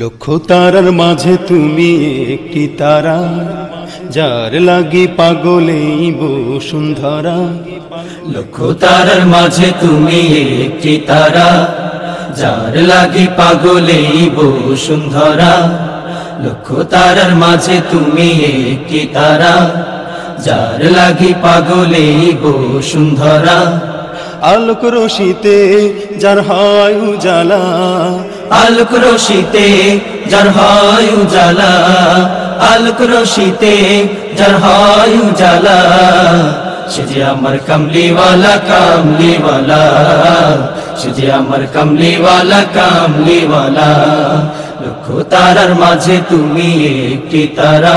লক্ষ তারার মাঝে তুমি একটি তারা, যার লাগি পাগলেই বসুন্ধরা। লক্ষ তারার মাঝে তুমি একটি তারা, যার লাগি পাগলেই বসুন্ধরা। লক্ষ তারার মাঝে তুমি একটি তারা, যার লাগি পাগলেই বসুন্ধরা। আলোক রশিতে যার হয় উজালা, আলোক রশিতে যার হয় উজালা, আলোক রশিতে যার হয় উজালা। সে যে আমার কামলিওয়ালা কামলিওয়ালা, সে যে আমার কামলিওয়ালা কামলিওয়ালা। লক্ষ তারার মাঝে তুমি একটি তারা,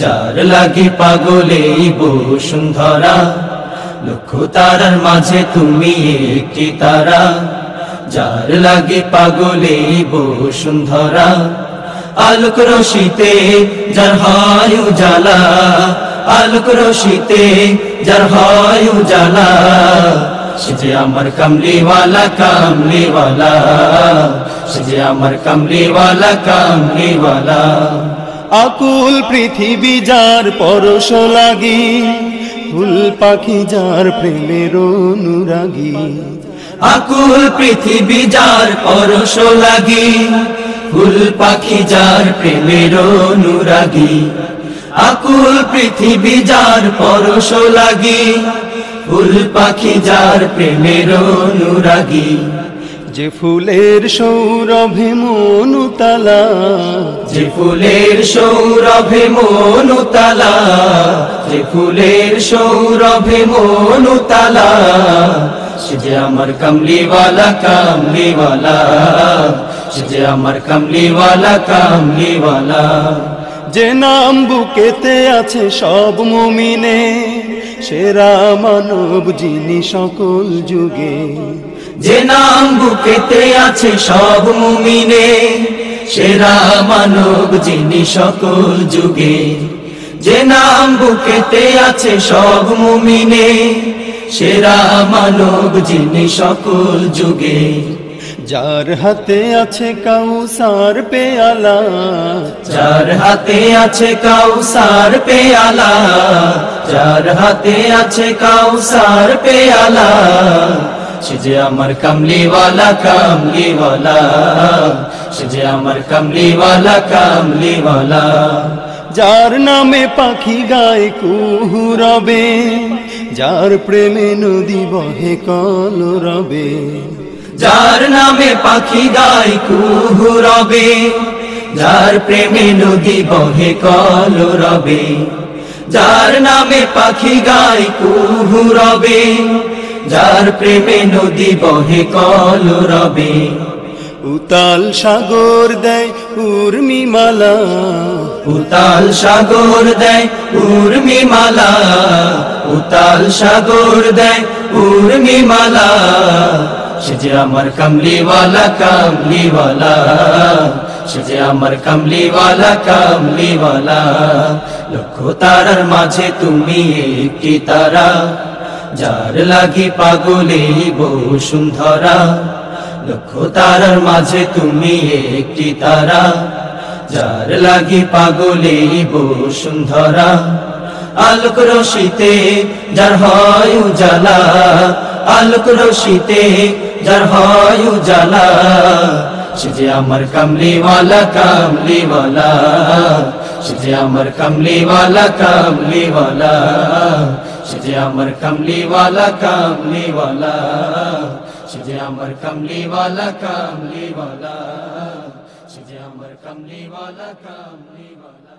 যার লাগি পাগলেই বসুন্ধরা। লক্ষ তারার মাঝে তুমি একটি তারা, যার লাগে পাগলেই বসুন্ধরা। আলোক রশিতে যার হয় উজালা, আলোক রশিতে যার হয় উজালা। সে যে আমার কামলিওয়ালা কামলিওয়ালা, সে যে আমার কামলিওয়ালা কামলিওয়ালা। আকুল পৃথিবী যার পরশ লাগি, ফুল পাখি যার প্রেমের অনুরাগী। আকুল পৃথিবী যার পরশ লাগি, ফুল পাখি যার প্রেমের অনুরাগী। আকুল পৃথিবী যার পরশ লাগি, ফুল পাখি যার প্রেমের অনুরাগী। যে ফুলের সৌরভে মনুতালা, যে ফুলের সৌরভে মনুতালা, যে ফুলের সৌরভে মনুতালা। সে যে আমার কামলিওয়ালা কামলিওয়ালা, সে যে আমার কামলিওয়ালা কামলিওয়ালা। যে নাম বুকেতে আছে সব মুমিনে, সেরা মানব যিনি সকল যুগে। যে নাম বুকেতে আছে সব মুমিনে, সেরা মানব যিনি সকল যুগে। যে নাম বুকেতে আছে সব মুমিনে, সেরা মানব যিনি সকল যুগে। যার হাতে আছে কাউসার পেয়ালা, যার হাতে আছে কাউসার পেয়ালা, যার হাতে আছে কাউসার পেয়ালা। সে যে আমার কামলিওয়ালা কামলিওয়ালা, সে যে আমার কামলিওয়ালা কামলিওয়ালা। যার নামে পাখি গায় কুহু রবে, যার প্রেমে নদী বহে কলরবে। যার নামে পাখি গায় কুহু রবে, যার প্রেমে নদী বহে কলরবে। যার নামে পাখি গায় কুহু রবে, যার প্রেমে নদী বহে কলরবে। উতাল সাগর দেয় উর্মিমালা, উতাল সাগর দেয় উর্মিমালা, উতাল সাগর দেয় উর্মিমালা। সে যে আমার কামলিওয়ালা কামলিওয়ালা, সে যে আমার কামলিওয়ালা কামলিওয়ালা। লক্ষ তারার মাঝে তুমি একটি তারা, যার লাগি পাগলেই বসুন্ধরা। লক্ষ তারার মাঝে তুমি একটি তারা, যার লাগি পাগলেই বসুন্ধরা। আলোক রশিতে যার হয় উজালা, আলোক রশিতে যার হয় উজালা। সে যে আমার কামলিওয়ালা কামলিওয়ালা, সে যে আমার কামলিওয়ালা কামলিওয়ালা। সে যে আমার কামলিওয়ালা কামলিওয়ালা, সে যে আমার কামলিওয়ালা কামলিওয়ালা। সে যে আমার কামলিওয়ালা কামলিওয়ালা।